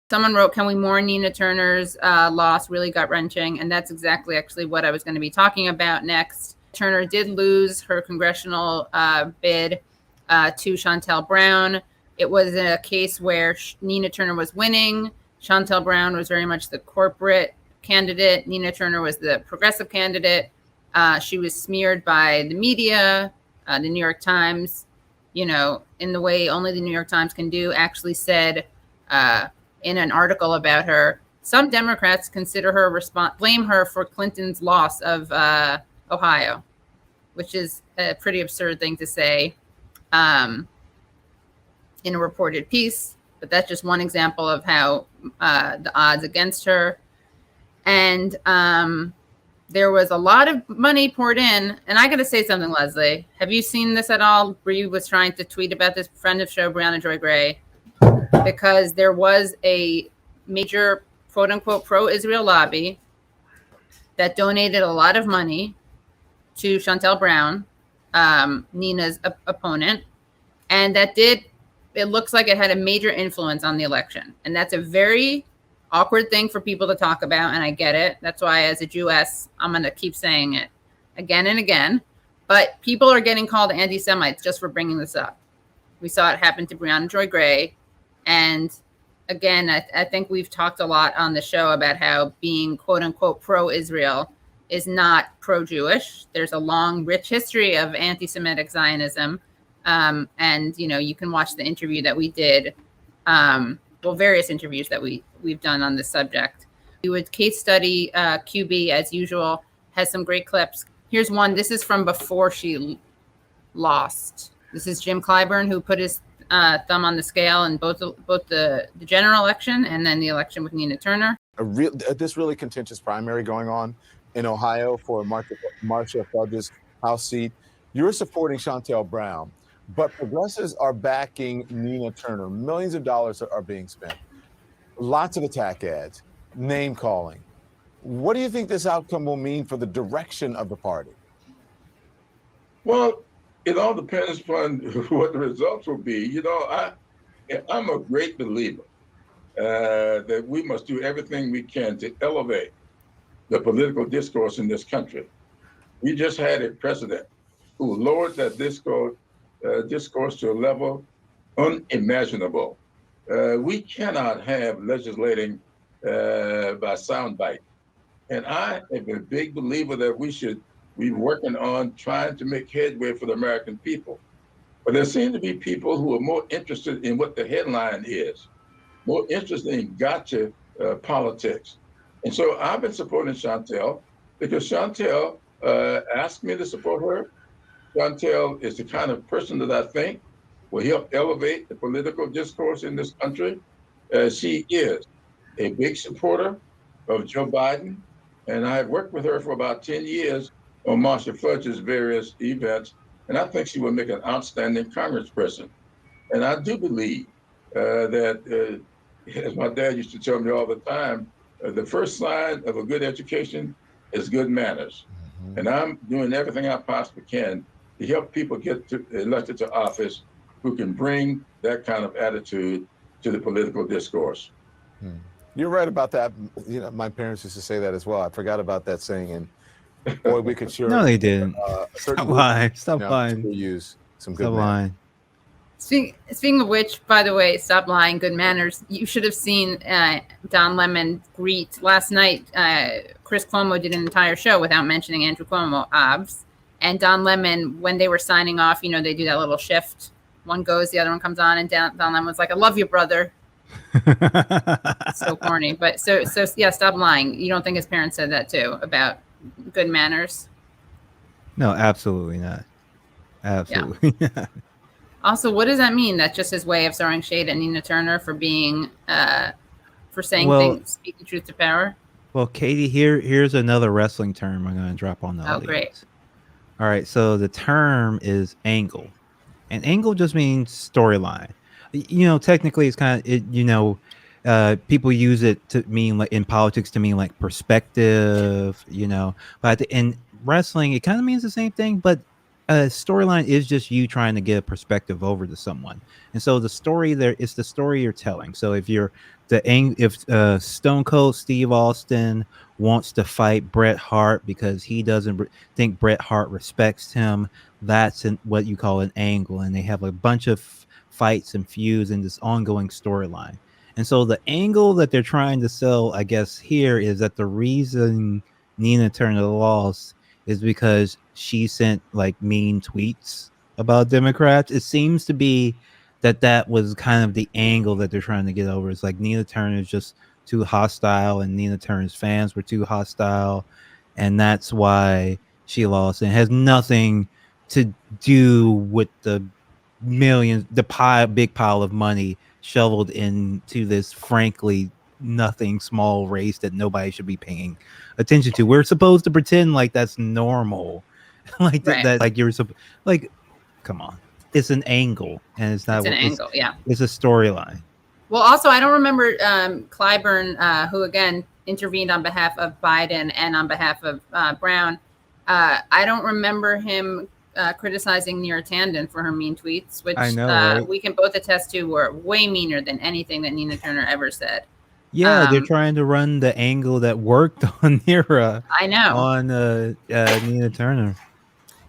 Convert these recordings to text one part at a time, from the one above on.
Someone wrote, can we mourn Nina Turner's loss? Really gut-wrenching. And that's exactly actually what I was going to be talking about next. Turner did lose her congressional bid to Shontel Brown. It was a case where Nina Turner was winning. Shontel Brown was very much the corporate candidate. Nina Turner was the progressive candidate. She was smeared by the media. The New York Times, in the way only the New York Times can do, actually said in an article about her, some Democrats consider her blame her for Clinton's loss of Ohio, which is a pretty absurd thing to say in a reported piece. But that's just one example of how the odds against her. And there was a lot of money poured in. And I got to say something, Leslie. Have you seen this at all? Bree was trying to tweet about this, friend of show, Brianna Joy Gray, because there was a major, quote unquote, pro-Israel lobby that donated a lot of money to Shontel Brown, Nina's opponent. And it looks like it had a major influence on the election. And that's a very awkward thing for people to talk about. And I get it. That's why as a Jewess, I'm going to keep saying it again and again. But people are getting called anti-Semites just for bringing this up. We saw it happen to Brianna Joy Gray. And again, I think we've talked a lot on the show about how being quote unquote pro-Israel is not pro-Jewish. There's a long, rich history of anti-Semitic Zionism. And, you can watch the interview that we did, various interviews that we've done on this subject. We would case study QB as usual, has some great clips. Here's one. This is from before she lost. This is Jim Clyburn, who put his thumb on the scale in both the general election and then the election with Nina Turner. This really contentious primary going on in Ohio for Marcia Fudge's House seat. You're supporting Shontel Brown, but progressives are backing Nina Turner. Millions of dollars are being spent. Lots of attack ads, name calling. What do you think this outcome will mean for the direction of the party? Well, it all depends upon what the results will be. I'm a great believer that we must do everything we can to elevate the political discourse in this country. We just had a president who lowered that discourse to a level unimaginable. We cannot have legislating by soundbite. And I am a big believer that we should be working on trying to make headway for the American people. But there seem to be people who are more interested in what the headline is, more interested in gotcha politics. And so I've been supporting Shontel because Shontel asked me to support her. Shontel is the kind of person that I think will help elevate the political discourse in this country. She is a big supporter of Joe Biden, and I've worked with her for about 10 years on Marcia Fudge's various events, and I think she will make an outstanding congressperson. And I do believe that, as my dad used to tell me all the time, the first sign of a good education is good manners. Mm-hmm. And I'm doing everything I possibly can to help people get elected to office who can bring that kind of attitude to the political discourse. You're right about that. My parents used to say that as well. I forgot about that saying, and boy, we could sure. No, they didn't. Stop lying. Stop lying. Use some good lying. Speaking of which, by the way, stop lying, good manners. You should have seen Don Lemon greet last night. Chris Cuomo did an entire show without mentioning Andrew Cuomo, obvs. And Don Lemon, when they were signing off, they do that little shift. One goes, the other one comes on, and Don Lemon was like, "I love you, brother." It's so corny, but so yeah. Stop lying. You don't think his parents said that too about good manners? No, absolutely not. Absolutely. Yeah. Also, what does that mean? That's just his way of throwing shade at Nina Turner for being, for saying things, speaking truth to power? Well, Katie, here's another wrestling term I'm going to drop on the audience. Oh, great. All right, so the term is angle. And angle just means storyline. Technically it's kind of, people use it to mean like in politics to mean like perspective, but in wrestling, it kind of means the same thing, but storyline is just you trying to get a perspective over to someone, and so the story there is the story you're telling. So if you're if Stone Cold Steve Austin wants to fight Bret Hart because he doesn't think Bret Hart respects him, that's what you call an angle, and they have a bunch of fights and feuds in this ongoing storyline. And so the angle that they're trying to sell, I guess, here is that the reason Nina Turner lost is because she sent like mean tweets about Democrats. It seems to be that was kind of the angle that they're trying to get over. It's like Nina Turner is just too hostile, and Nina Turner's fans were too hostile, and that's why she lost. And it has nothing to do with the big pile of money shoveled into this frankly nothing small race that nobody should be paying attention to. We're supposed to pretend like that's normal, like that like you're like, come on, it's an angle, and it's not. It's an angle, yeah. It's a storyline. Well, also, I don't remember Clyburn, who again intervened on behalf of Biden and on behalf of Brown. I don't remember him criticizing Neera Tanden for her mean tweets, which I know, right? We can both attest to were way meaner than anything that Nina Turner ever said. Yeah, they're trying to run the angle that worked on Neera. I know. On Nina Turner.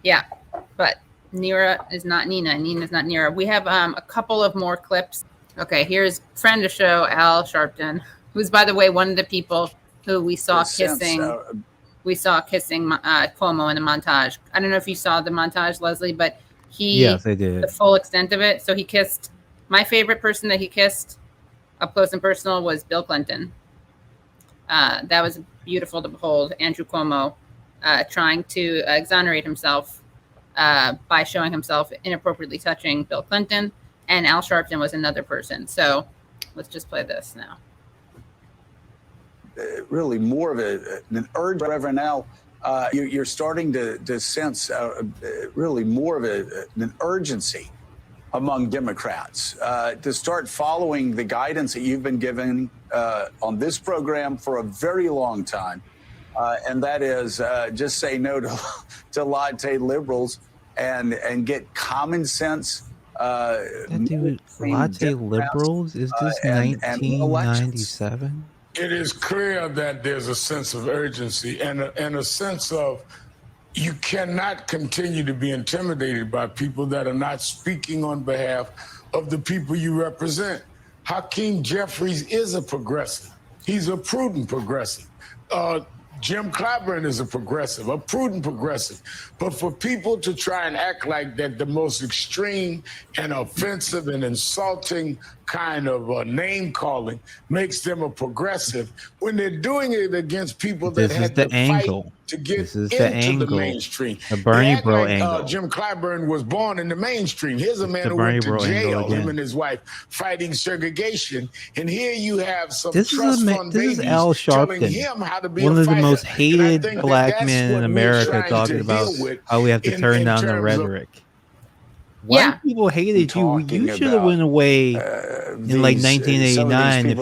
Yeah, but Neera is not Nina, and Nina's not Neera. We have a couple of more clips. Okay, here's friend of show Al Sharpton, who's, by the way, one of the people who we saw kissing. We saw kissing Cuomo in the montage. I don't know if you saw the montage, Leslie, but yes, I did. The full extent of it. So he kissed. My favorite person that he kissed up close and personal was Bill Clinton. That was beautiful to behold. Andrew Cuomo trying to exonerate himself by showing himself inappropriately touching Bill Clinton, and Al Sharpton was another person. So let's just play this now. Really more of an urge, Reverend Al. You're starting to sense really more of an urgency among Democrats to start following the guidance that you've been given on this program for a very long time. And that is just say no to latte liberals and get common sense. Latte liberals? Is this 1997? It is clear that there's a sense of urgency and a sense of you cannot continue to be intimidated by people that are not speaking on behalf of the people you represent. Hakeem Jeffries is a progressive. He's a prudent progressive. Jim Clyburn is a progressive, a prudent progressive. But for people to try and act like that the most extreme and offensive and insulting kind of name calling makes them a progressive when they're doing it against people that had to fight to get into the mainstream. The Bernie Bro angle. Jim Clyburn was born in the mainstream. Here's a man who went to jail, him and his wife, fighting segregation. And here you have some trust fund babies Al Sharpton, telling him how to be one a of the fighter. most hated black men in what America, we're talking trying to about deal with how we have to turn down the rhetoric. White people hated you. You should have went away in like 1989 if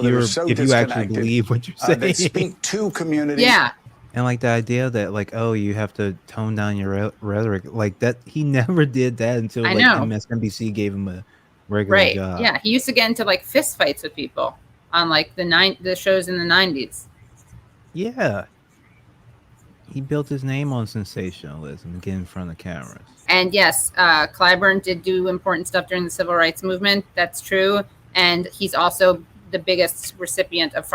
you actually believe what you're saying. They speak to communities. Yeah. And like the idea that like, oh, you have to tone down your rhetoric, like that, he never did that until like MSNBC gave him a regular job. Yeah, he used to get into like fist fights with people on like the shows in the 90s. Yeah. He built his name on sensationalism and get in front of cameras. And yes, Clyburn did do important stuff during the civil rights movement. That's true. And he's also the biggest recipient of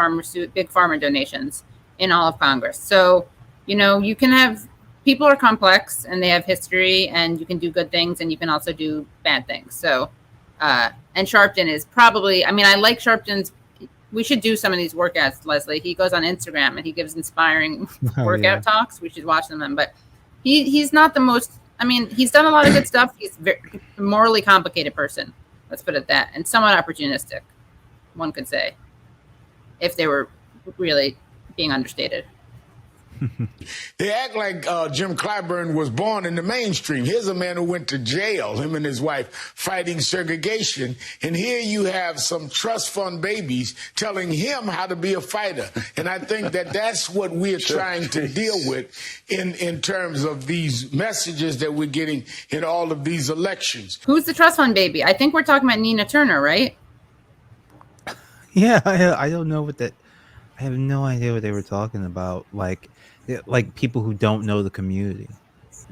big farmer donations in all of Congress. So, you know, you can have, people are complex and they have history, and you can do good things and you can also do bad things. So, and Sharpton is probably, I mean, I like Sharpton's, we should do some of these workouts, Leslie. He goes on Instagram and he gives inspiring workout talks. We should watch them. But he's not the most, I mean, he's done a lot of good stuff. He's a very morally complicated person. Let's put it that. And somewhat opportunistic, one could say, if they were really being understated. They act like Jim Clyburn was born in the mainstream. Here's a man who went to jail, him and his wife, fighting segregation. And here you have some trust fund babies telling him how to be a fighter. And I think that that's what we're trying to deal with in terms of these messages that we're getting in all of these elections. Who's the trust fund baby? I think we're talking about Nina Turner, right? Yeah, I don't know what that. I have no idea what they were talking about. Like people who don't know the community.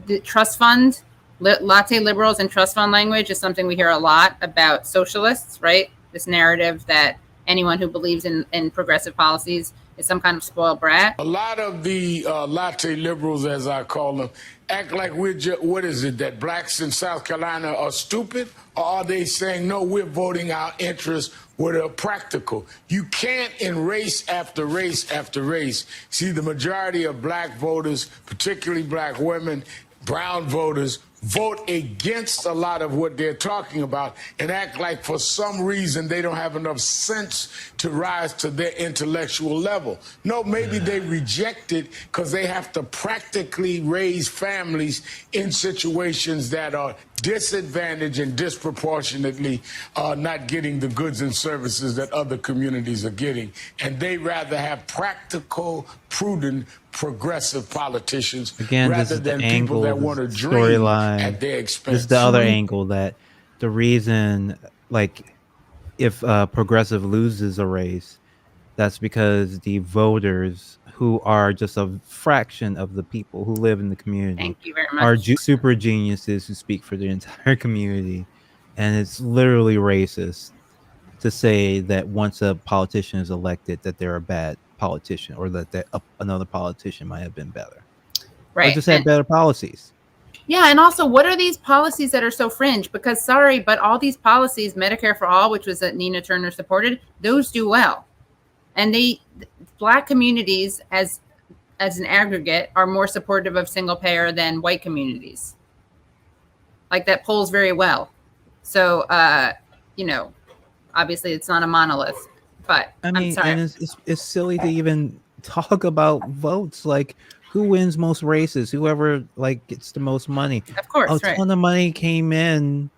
The trust fund, latte liberals and trust fund language is something we hear a lot about socialists, right? This narrative that anyone who believes in progressive policies is some kind of spoiled brat. A lot of the latte liberals, as I call them, act like we're what is it, that blacks in South Carolina are stupid? Or are they saying, no, we're voting our interests what are practical? You can't, in race after race after race, see the majority of black voters, particularly black women, brown voters, vote against a lot of what they're talking about and act like for some reason they don't have enough sense to rise to their intellectual level. No, maybe they reject it because they have to practically raise families in situations that are disadvantaged and disproportionately not getting the goods and services that other communities are getting. And they rather have practical, prudent, progressive politicians rather than people that want to dream at their expense. This is the other angle, that the reason, like, if progressive loses a race, that's because the voters, who are just a fraction of the people who live in the community, Thank you very much. are super geniuses who speak for the entire community. And it's literally racist to say that once a politician is elected that they're a bad politician, or that another politician might have been better. Right. Or just had better policies. Yeah, and also, what are these policies that are so fringe? Because, sorry, but all these policies, Medicare for All, which was that Nina Turner supported, those do well. And black communities as an aggregate are more supportive of single payer than white communities. Like, that polls very well. So, obviously it's not a monolith, but I mean, I'm sorry. and it's silly to even talk about votes. Like, who wins most races? Whoever gets the most money. Of course, a ton of money came in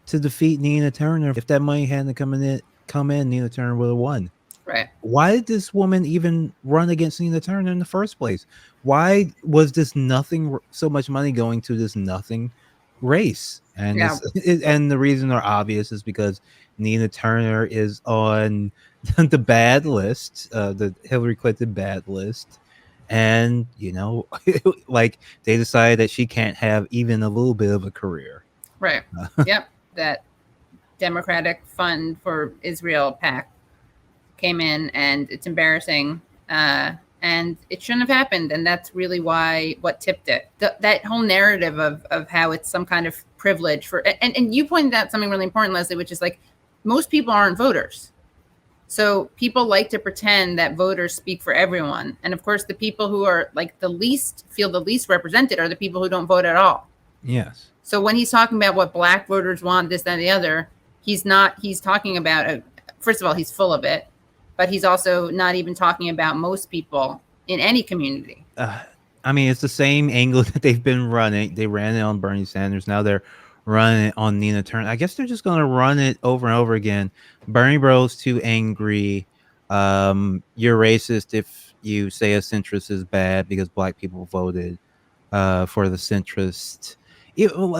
to defeat Nina Turner. If that money hadn't come in, Nina Turner would have won. Right. Why did this woman even run against Nina Turner in the first place? Why was this nothing, so much money going to this nothing race? And and the reason are obvious, is because Nina Turner is on the bad list, the Hillary Clinton bad list. And, like, they decided that she can't have even a little bit of a career. Right. Yep. That Democratic Fund for Israel PAC came in, and it's embarrassing. And it shouldn't have happened. And that's really what tipped it. That whole narrative of how it's some kind of privilege for, and you pointed out something really important, Leslie, which is like, most people aren't voters. So people like to pretend that voters speak for everyone. And of course, the people who are feel the least represented are the people who don't vote at all. Yes. So when he's talking about what black voters want, this, that, and the other, he's talking about, first of all, he's full of it, but he's also not even talking about most people in any community. I mean, it's the same angle that they've been running. They ran it on Bernie Sanders. Now they're running it on Nina Turner. I guess they're just going to run it over and over again. Bernie Bro's too angry. You're racist if you say a centrist is bad because black people voted for the centrist. Even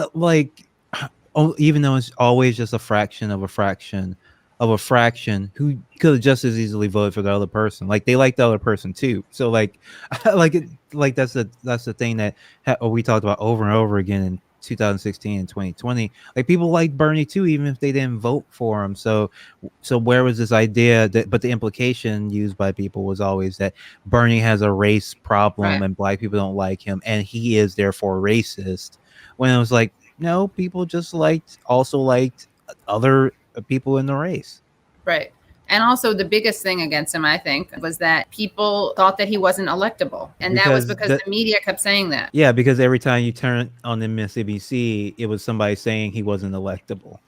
though it's always just a fraction of a fraction of a fraction, who could have just as easily voted for the other person. Like, they like the other person too. So that's the thing that we talked about over and over again in 2016 and 2020. Like, people like Bernie too, even if they didn't vote for him. So where was this idea but the implication used by people was always that Bernie has a race problem and black people don't like him and he is therefore racist, when it was like, no, people just also liked other people in the race. Right. And also the biggest thing against him, I think, was that people thought that he wasn't electable. And that was because the media kept saying that. Yeah, because every time you turn on the MSNBC, it was somebody saying he wasn't electable.